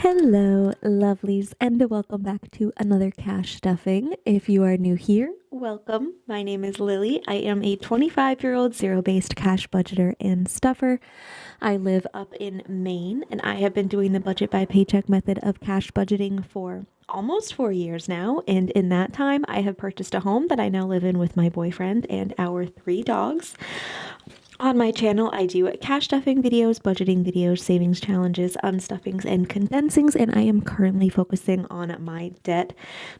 Hello, lovelies, and welcome back to another cash stuffing. If you are new here, welcome. My name is Lily. I am a 25-year-old zero-based cash budgeter and stuffer. I live up in Maine, and I have been doing the budget by paycheck method of cash budgeting for almost 4 years now. And in that time, I have purchased a home that I now live in with my boyfriend and our 3 dogs. On my channel, I do cash stuffing videos, budgeting videos, savings challenges, unstuffings, and condensings, and I am currently focusing on my debt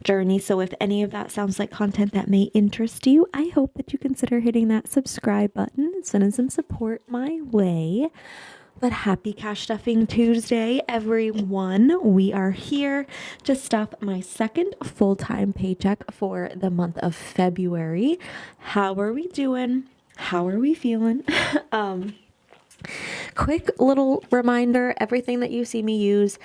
journey. So if any of that sounds like content that may interest you, I hope that you consider hitting that subscribe button and sending some support my way. But happy Cash Stuffing Tuesday, everyone. We are here to stuff my second full-time paycheck for the month of February. How are we doing? How are we feeling? Quick little reminder, everything that you see me use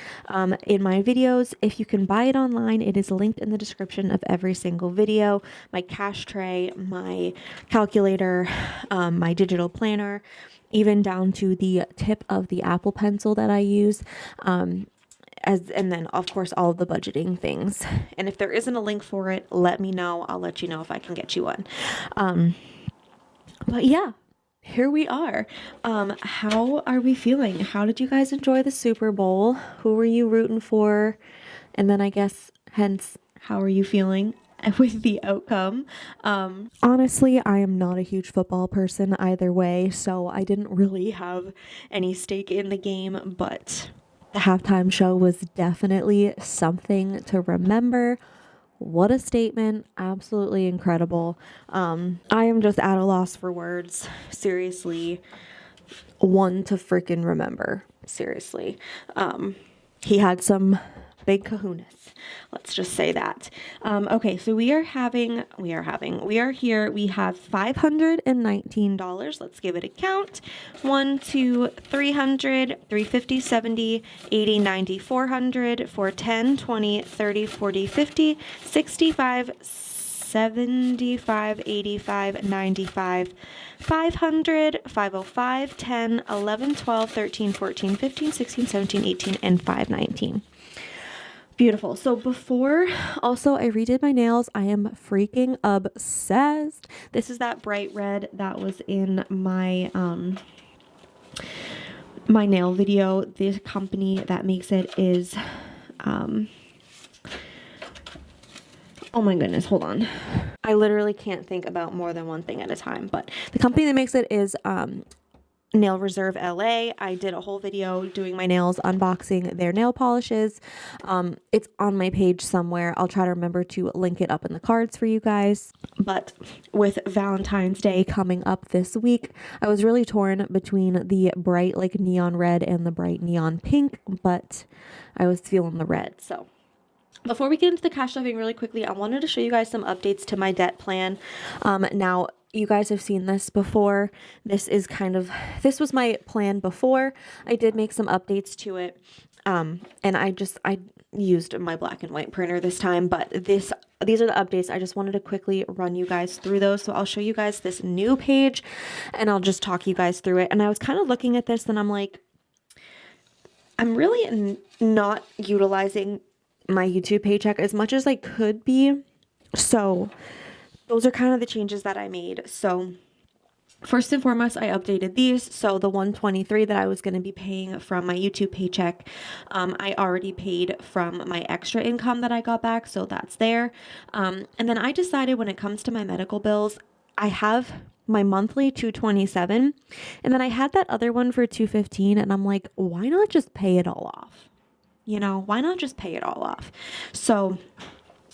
in my videos, if you can buy it online, it is linked in the description of every single video. My cash tray, my calculator, my digital planner, even down to the tip of the Apple Pencil that I use. And then of course all of the budgeting things. And if there isn't a link for it, let me know. I'll let you know if I can get you one. But yeah, here we are. How are we feeling? How did you guys enjoy the Super Bowl? Who were you rooting for? And then I guess, hence, how are you feeling with the outcome? Honestly, I am not a huge football person either way, so I didn't really have any stake in the game, but the halftime show was definitely something to remember. What a statement. Absolutely incredible. I am just at a loss for words. Seriously. One to freaking remember. Seriously. He had some big kahunas. Let's just say that. Okay, so we are here. We have $519. Let's give it a count. 1, 2, 300, 350, 70, 80, 90, 400, 410, 20, 30, 40, 50, 65, 75, 85, 95, 500, 505, 10, 11, 12, 13, 14, 15, 16, 17, 18, and 519. Beautiful. So before, also I redid my nails. I am freaking obsessed. This is that bright red that was in my my nail video. The company that makes it is oh my goodness, hold on. I literally can't think about more than one thing at a time, but the company that makes it is Nail Reserve LA. I did a whole video doing my nails, unboxing their nail polishes. It's on my page somewhere. I'll try to remember to link it up in the cards for you guys. But with Valentine's Day coming up this week, I was really torn between the bright like neon red and the bright neon pink, but I was feeling the red. So before we get into the cash stuffing really quickly, I wanted to show you guys some updates to my debt plan. Now, you guys have seen this before. This was my plan before. I did make some updates to it. And I used my black and white printer this time, but these are the updates. I just wanted to quickly run you guys through those. So I'll show you guys this new page and I'll just talk you guys through it. And I was kind of looking at this and I'm like, I'm really not utilizing my YouTube paycheck as much as I could be. So those are kind of the changes that I made. So first and foremost, I updated these. So the $123 that I was going to be paying from my YouTube paycheck, I already paid from my extra income that I got back. So that's there. And then I decided when it comes to my medical bills, I have my monthly $227, and then I had that other one for $215, and I'm like, why not just pay it all off? You know, why not just pay it all off? So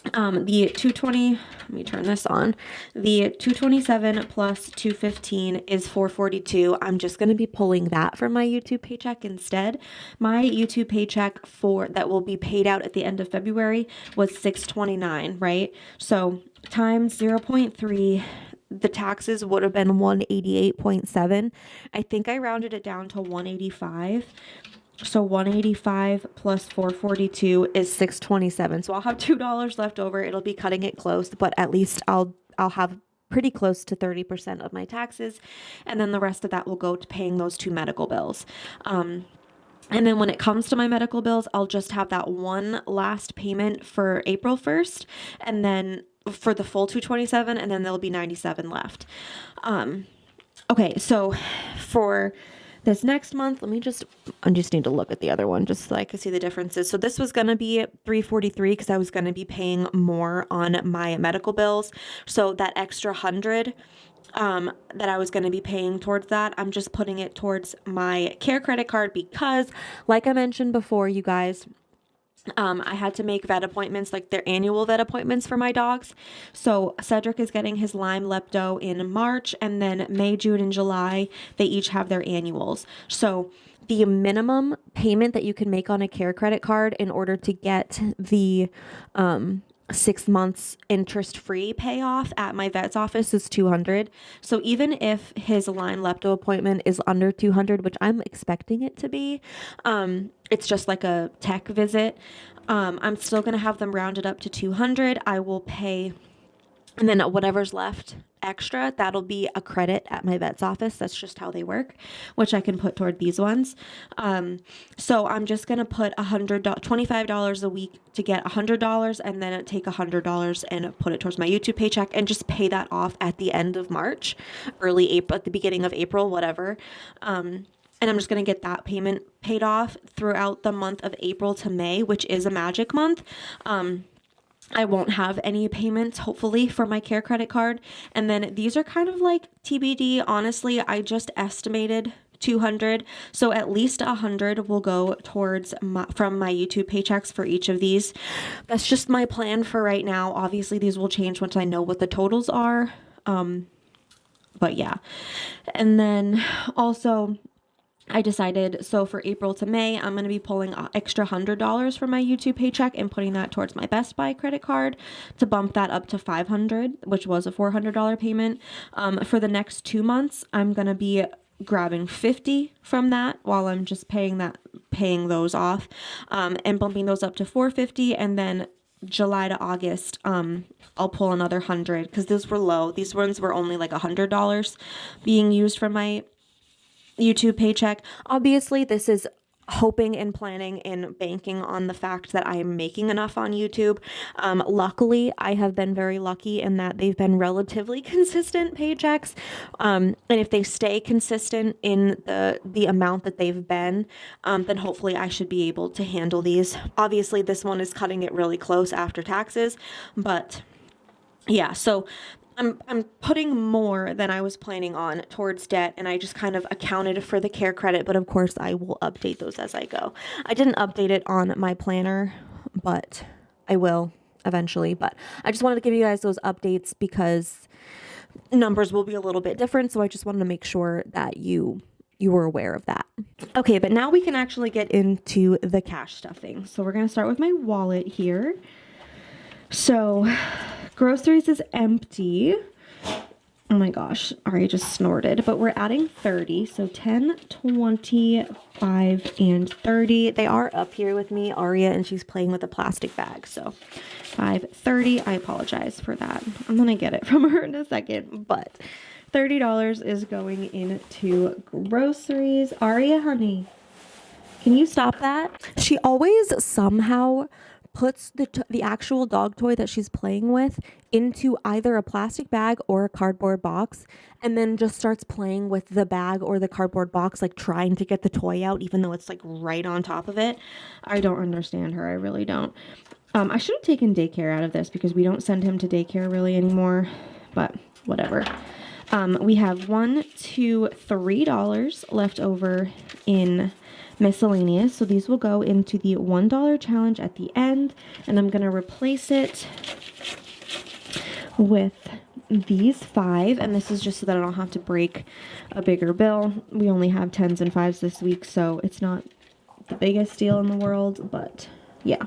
the 220, let me turn this on. The 227 plus 215 is 442. I'm just going to be pulling that from my YouTube paycheck instead. My YouTube paycheck that will be paid out at the end of February was 629, right? So times 0.3, the taxes would have been 188.7. I think I rounded it down to 185. So 185 plus 442 is 627. So I'll have $2 left over. It'll be cutting it close, but at least I'll have pretty close to 30% of my taxes. And then the rest of that will go to paying those 2 medical bills. And then when it comes to my medical bills, I'll just have that one last payment for April 1st, and then for the full 227, and then there'll be 97 left. Okay, so for this next month, I just need to look at the other one just so I can see the differences. So this was going to be $343 because I was going to be paying more on my medical bills. So that extra 100 that I was going to be paying towards that, I'm just putting it towards my care credit card because, like I mentioned before, you guys, I had to make vet appointments, like their annual vet appointments for my dogs. So Cedric is getting his Lyme lepto in March, and then May, June, and July, they each have their annuals. So the minimum payment that you can make on a care credit card in order to get the 6 months interest-free payoff at my vet's office is $200. So even if his Lyme lepto appointment is under $200, which I'm expecting it to be, it's just like a tech visit, I'm still going to have them rounded up to $200. I will pay, and then whatever's left extra, that'll be a credit at my vet's office. That's just how they work, which I can put toward these ones. So I'm just going to put $25 a week to get $100, and then take $100 and put it towards my YouTube paycheck and just pay that off at the end of March, early April, at the beginning of April, whatever. And I'm just going to get that payment paid off throughout the month of April to May, which is a magic month. I won't have any payments, hopefully, for my care credit card. And then these are kind of like TBD. Honestly, I just estimated 200. So at least 100 will go towards from my YouTube paychecks for each of these. That's just my plan for right now. Obviously, these will change once I know what the totals are. But yeah. And then also, I decided, so for April to May, I'm going to be pulling an extra $100 from my YouTube paycheck and putting that towards my Best Buy credit card to bump that up to $500, which was a $400 payment. For the next 2 months, I'm going to be grabbing $50 from that while I'm just paying those off, and bumping those up to $450, and then July to August, I'll pull another $100 because those were low. These ones were only like $100 being used from my YouTube paycheck. Obviously, this is hoping and planning and banking on the fact that I am making enough on YouTube. Luckily, I have been very lucky in that they've been relatively consistent paychecks. And if they stay consistent in the amount that they've been, then hopefully I should be able to handle these. Obviously, this one is cutting it really close after taxes, but yeah, so I'm putting more than I was planning on towards debt, and I just kind of accounted for the care credit, but of course I will update those as I go. I didn't update it on my planner, but I will eventually. But I just wanted to give you guys those updates because numbers will be a little bit different, so I just wanted to make sure that you were aware of that. Okay, but now we can actually get into the cash stuffing. So we're going to start with my wallet here. So groceries is empty. Oh my gosh, Ari just snorted, but we're adding 30. So 10, 25, and 30. They are up here with me, Aria, and she's playing with a plastic bag. So 5, 30. I apologize for that. I'm going to get it from her in a second, but $30 is going into groceries. Aria, honey, can you stop that? She always somehow puts the actual dog toy that she's playing with into either a plastic bag or a cardboard box, and then just starts playing with the bag or the cardboard box, like trying to get the toy out, even though it's like right on top of it. I don't understand her. I really don't. I should have taken daycare out of this because we don't send him to daycare really anymore, but whatever. We have $1, $2, $3 left over in miscellaneous, so these will go into the $1 challenge at the end, and I'm going to replace it with these 5, and this is just so that I don't have to break a bigger bill. We only have 10s and 5s this week, so it's not the biggest deal in the world, but yeah.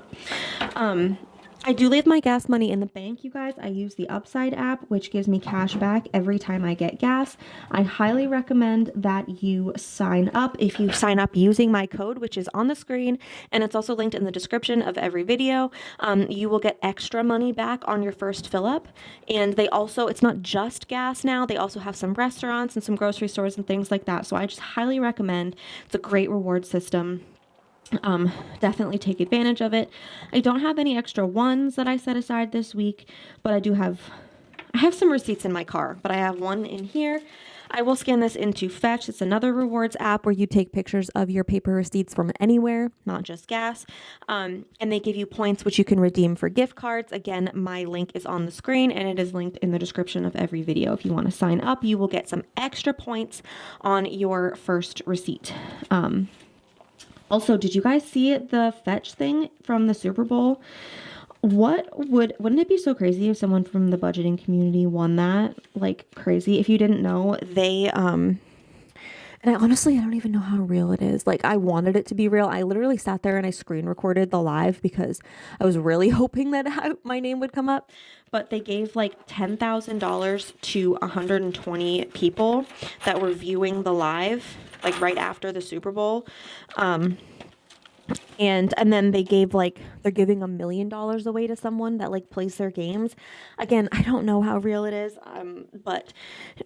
I do leave my gas money in the bank, you guys. I use the Upside app, which gives me cash back every time I get gas. I highly recommend that you sign up. If you sign up using my code, which is on the screen, and it's also linked in the description of every video, you will get extra money back on your first fill up. And they also, it's not just gas now, they also have some restaurants and some grocery stores and things like that. So I just highly recommend. It's a great reward system. Definitely take advantage of it. I don't have any extra ones that I set aside this week, but I have some receipts in my car, but I have one in here. I will scan this into Fetch. It's another rewards app where you take pictures of your paper receipts from anywhere, not just gas. And they give you points which you can redeem for gift cards. Again, my link is on the screen and it is linked in the description of every video. If you want to sign up, you will get some extra points on your first receipt. Also, did you guys see the Fetch thing from the Super Bowl? Wouldn't it be so crazy if someone from the budgeting community won that? Like crazy. If you didn't know, and I honestly, I don't even know how real it is. Like I wanted it to be real. I literally sat there and I screen recorded the live because I was really hoping that my name would come up. But they gave like $10,000 to 120 people that were viewing the live, like right after the Super Bowl. And then they gave they're giving $1 million away to someone that like plays their games. Again, I don't know how real it is. But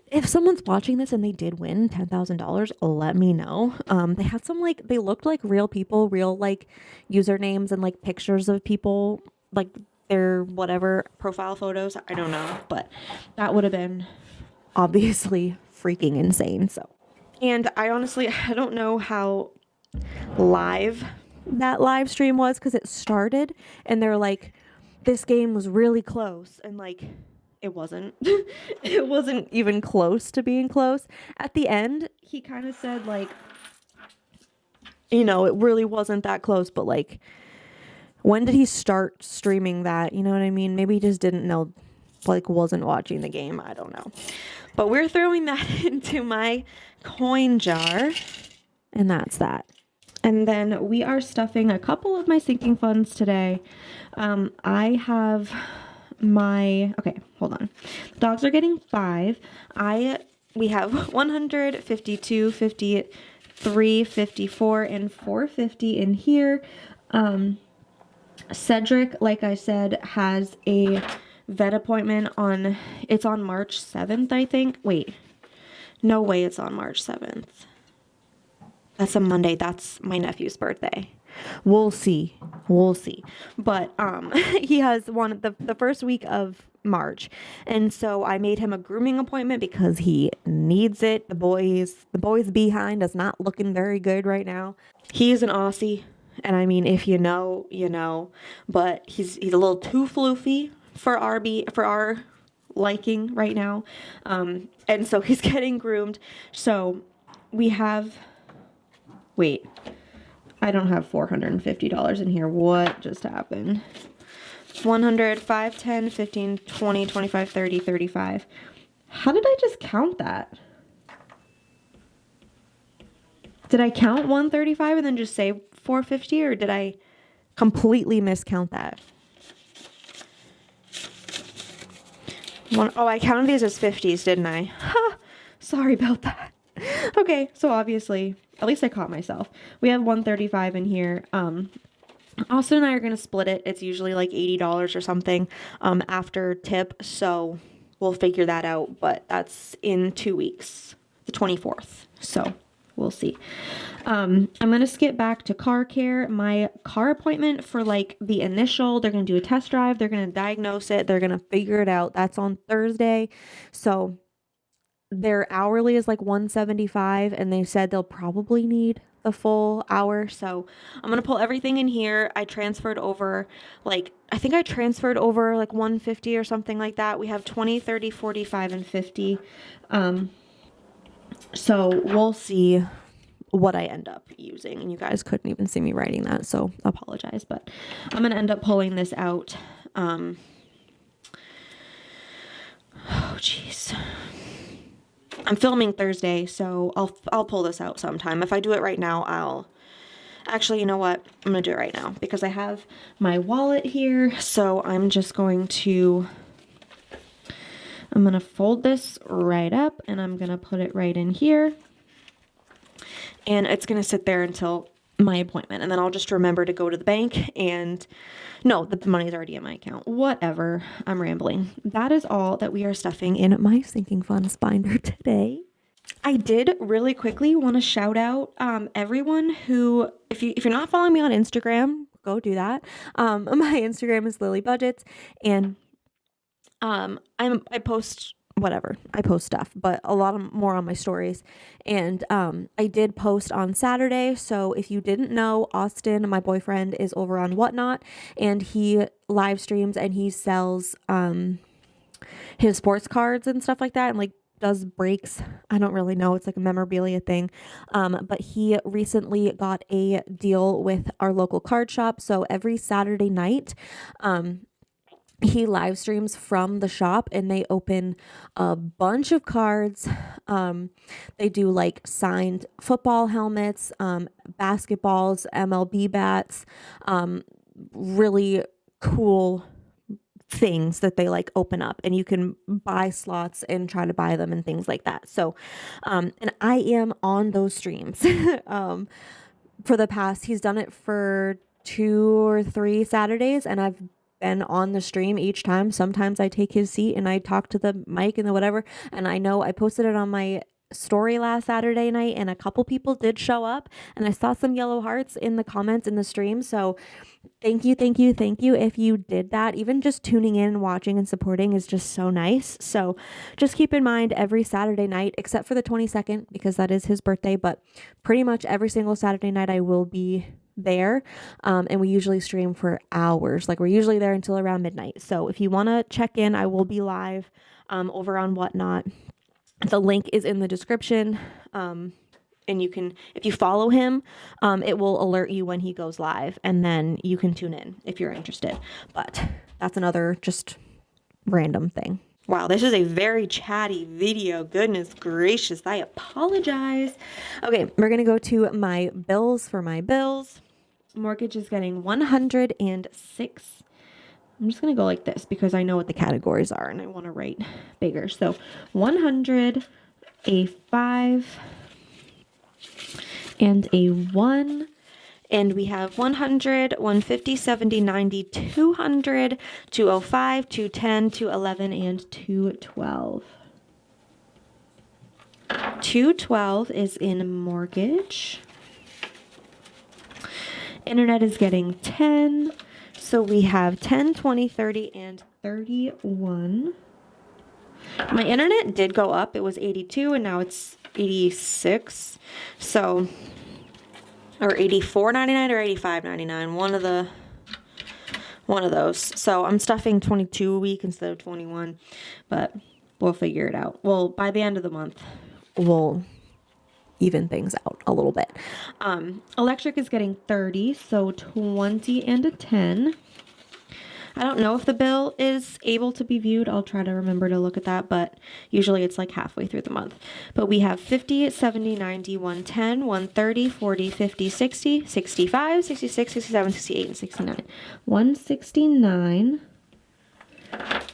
if someone's watching this and they did win $10,000, let me know. They had they looked like real people, real like usernames and like pictures of people, like their whatever profile photos. I don't know, but that would have been obviously freaking insane. So, and I don't know how live that live stream was because it started and they're like, this game was really close, and like it wasn't. It wasn't even close to being close. At the end, he kind of said like, it really wasn't that close, but like, when did he start streaming that? You know what I mean? Maybe he just didn't know, like wasn't watching the game. I don't know. But we're throwing that into my coin jar, and that's that. And then we are stuffing a couple of my sinking funds today. I have okay, hold on. The dogs are getting 5. We have 100, 52, 53, 54, and 450 in here. Cedric, like I said, has a vet appointment it's on March 7th, I think. Wait, no way it's on March 7th. That's a Monday. That's my nephew's birthday. We'll see. But he has one the first week of March. And so I made him a grooming appointment because he needs it. The boy's behind is not looking very good right now. He is an Aussie. And I mean, if you know, you know. But he's a little too floofy for our liking right now. And so he's getting groomed. So we have... Wait, I don't have $450 in here. What just happened? 100, 5, 10, 15, 20, 25, 30, 35. How did I just count that? Did I count 135 and then just say 450, or did I completely miscount that? I counted these as 50s, didn't I? Ha! Sorry about that. Okay, so obviously, at least I caught myself. We have 135 in here. Austin and I are going to split it. It's usually like $80 or something after tip, so we'll figure that out, but that's in 2 weeks, the 24th, so we'll see. I'm going to skip back to car care. My car appointment for like the initial, they're going to do a test drive, they're going to diagnose it, they're going to figure it out. That's on Thursday, so... Their hourly is like $175, and they said they'll probably need the full hour. So I'm going to pull everything in here. I transferred over I think I transferred over like 150 or something like that. We have 20, 30, 45, and 50. So we'll see what I end up using. And you guys couldn't even see me writing that, so apologize. But I'm going to end up pulling this out. Oh, jeez. I'm filming Thursday, so I'll pull this out sometime. If I do it right now, actually, you know what? I'm going to do it right now because I have my wallet here. So I'm just going to fold this right up and I'm going to put it right in here. And it's going to sit there until my appointment. And then I'll just remember to go to the bank and no, the money's already in my account. Whatever. I'm rambling. That is all that we are stuffing in my sinking funds binder today. I did really quickly want to shout out everyone who, if you're not following me on Instagram, go do that. My Instagram is LILYBUDGETS, and I post whatever. I post stuff, but a lot more on my stories. And I did post on Saturday. So if you didn't know, Austin, my boyfriend, is over on Whatnot, and he live streams and he sells his sports cards and stuff like that, and like does breaks. I don't really know. It's like a memorabilia thing. But he recently got a deal with our local card shop. So every Saturday night, he live streams from the shop, and they open a bunch of cards. They do like signed football helmets, basketballs, MLB bats, really cool things that they like open up, and you can buy slots and try to buy them and things like that. So, and I am on those streams, for the past, he's done it for 2 or 3 Saturdays, and I've been on the stream each time. Sometimes I take his seat and I talk to the mic and the whatever. And I know I posted it on my story last Saturday night, and a couple people did show up, and I saw some yellow hearts in the comments in the stream. So thank you if you did that. Even just tuning in and watching and supporting is just so nice. So just keep in mind, every Saturday night, except for the 22nd, because that is his birthday, but pretty much every single Saturday night I will be there. And we usually stream for hours. Like, we're usually there until around midnight. So if you want to check in, I will be live over on Whatnot. The link is in the description. And you can, if you follow him, it will alert you when he goes live, and then you can tune in if you're interested. But that's another just random thing. Wow, this is a very chatty video. Goodness gracious, I apologize. Okay, we're going to go to my bills for my bills. Mortgage is getting 106. I'm just going to go like this because I know what the categories are and I want to write bigger. So 100, a 5, and a 1. And we have 100, 150, 70, 90, 200, 205, 210, 211, and 212. 212 is in mortgage. Internet is getting 10. So we have 10, 20, 30, and 31. My internet did go up. It was 82 and now it's 86. So, or 84.99 or 85.99. One of those. So I'm stuffing 22 a week instead of 21, but we'll figure it out. Well, by the end of the month, we'll even things out a little bit. Electric is getting 30, so 20 and a 10. I don't know if the bill is able to be viewed. I'll try to remember to look at that, but usually it's like halfway through the month. But we have 50, 70, 90, 110, 130, 40, 50, 60, 65, 66, 67, 68, and 69. 169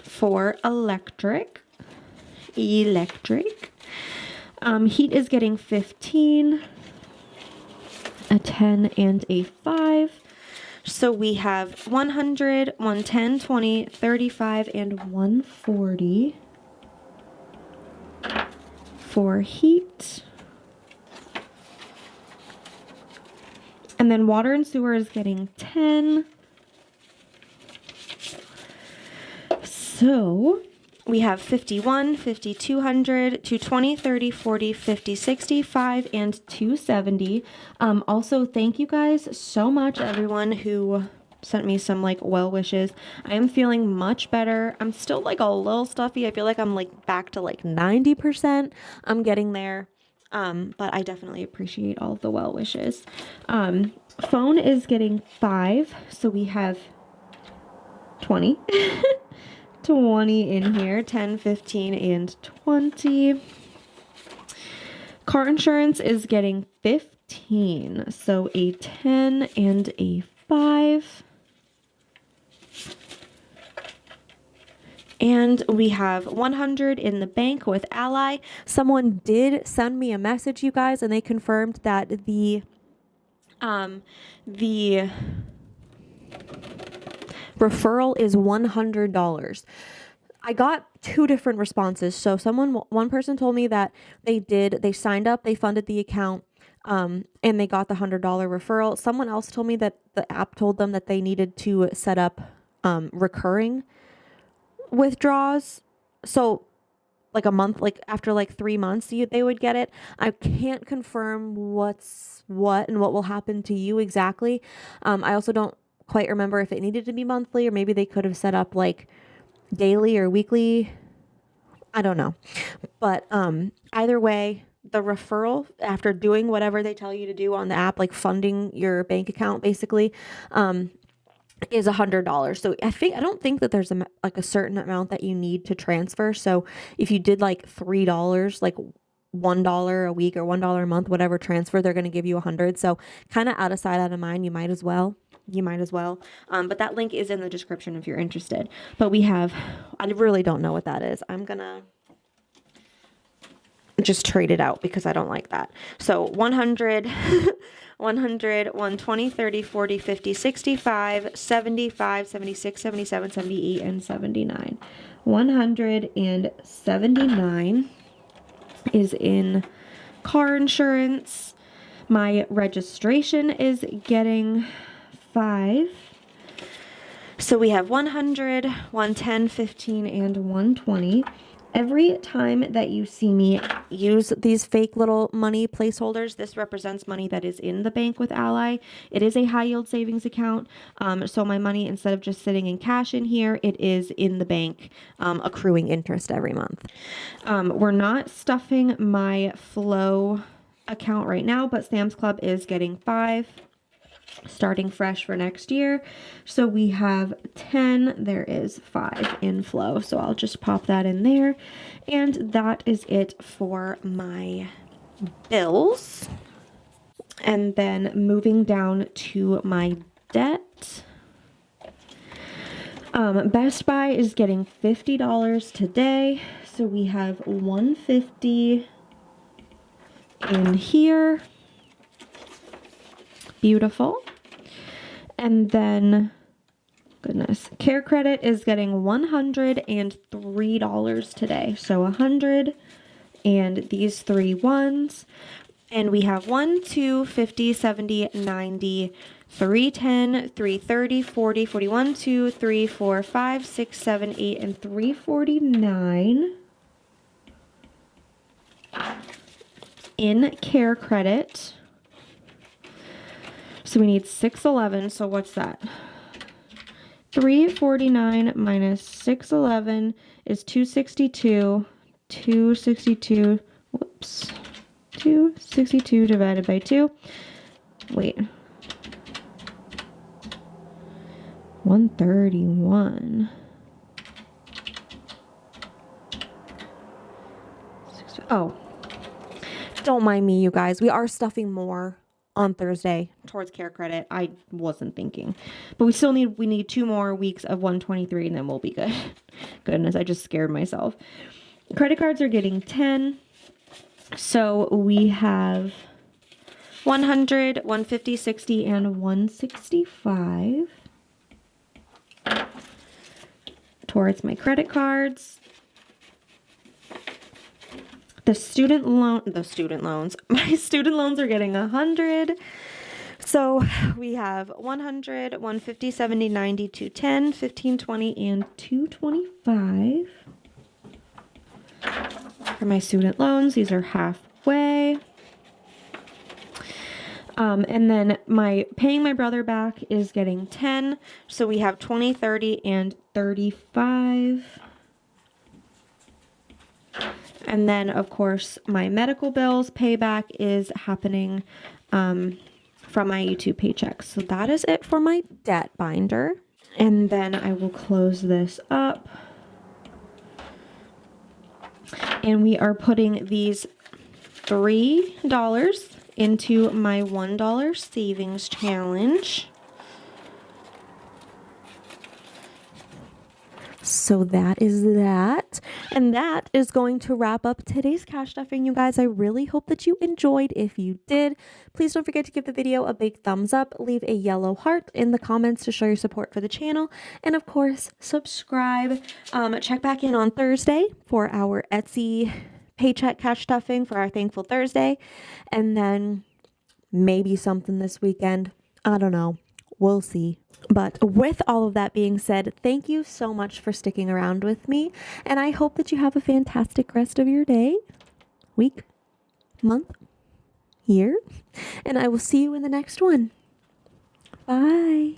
for electric. Heat is getting 15, a 10, and a 5. So we have 100, 110, 20, 35, and 140 for heat. And then water and sewer is getting 10. So we have 51, 50, 200, 220, 30, 40, 50, 65, and 270. Also, thank you guys so much, everyone who sent me some like well wishes. I am feeling much better. I'm still like a little stuffy. I feel like I'm like back to like 90%. I'm getting there. But I definitely appreciate all of the well wishes. Phone is getting 5. So we have 20. 20 in here, 10, 15, and 20. Car insurance is getting 15, so a 10 and a 5. And we have 100 in the bank with Ally. Someone did send me a message, you guys, and they confirmed that the referral is $100. I got two different responses. So one person told me that they signed up, they funded the account, and they got the $100 referral. Someone else told me that the app told them that they needed to set up recurring withdraws. So like a month, like after like 3 months, they would get it. I can't confirm what's what and what will happen to you exactly. I also don't quite remember if it needed to be monthly, or maybe they could have set up like daily or weekly. I don't know. But either way, the referral, after doing whatever they tell you to do on the app, like funding your bank account basically, is $100. So I don't think that there's a certain amount that you need to transfer. So if you did like $3, like $1 a week or $1 a month, whatever transfer, they're going to give you 100. So kind of out of sight, out of mind. You might as well. But that link is in the description if you're interested. But I really don't know what that is. I'm going to just trade it out because I don't like that. So 100, 100, 120, 30, 40, 50, 65, 75, 76, 77, 78, and 79. 179 is in car insurance. My registration is getting 5. So we have 100, 110, 15, and 120. Every time that you see me use these fake little money placeholders, this represents money that is in the bank with Ally. It is a high yield savings account. So my money, instead of just sitting in cash in here, it is in the bank, accruing interest every month. We're not stuffing my Flow account right now, but Sam's Club is getting 5. Starting fresh for next year. So we have 10, there is 5 in Flow. So I'll just pop that in there. And that is it for my bills. And then moving down to my debt. Best Buy is getting $50 today. So we have $150 in here. Beautiful. And then, goodness, Care Credit is getting $103 today. So 100 and these 3 ones. And we have 1, 2, 50, 70, 90, 310, 330, 40, 41, 2, 3, 4, 5, 6, 7, 8, and 349 in Care Credit. So we need 611. So what's that? 349 minus 611 is 262. 262. Whoops. 262 divided by 2. Wait. 131. Oh. Don't mind me, you guys. We are stuffing more on Thursday towards Care Credit. I wasn't thinking, but we need 2 more weeks of 123 and then we'll be good. Goodness, I just scared myself. Credit cards are getting 10. So we have 100, 150, 60, and 165 towards my credit cards. My student loans are getting 100. So we have 100, 150, 70, 90, 210, 15, 20, and 225 for my student loans. These are halfway. And then paying my brother back is getting 10. So we have 20, 30, and 35. And then, of course, my medical bills payback is happening from my YouTube paycheck. So that is it for my debt binder. And then I will close this up. And we are putting these $3 into my $1 savings challenge. So that is that. And that is going to wrap up today's cash stuffing, you guys. I really hope that you enjoyed. If you did, please don't forget to give the video a big thumbs up, leave a yellow heart in the comments to show your support for the channel, and of course, subscribe. Check back in on Thursday for our Etsy paycheck cash stuffing for our Thankful Thursday, and then maybe something this weekend. I don't know. We'll see. But with all of that being said, thank you so much for sticking around with me, and I hope that you have a fantastic rest of your day, week, month, year, and I will see you in the next one. Bye.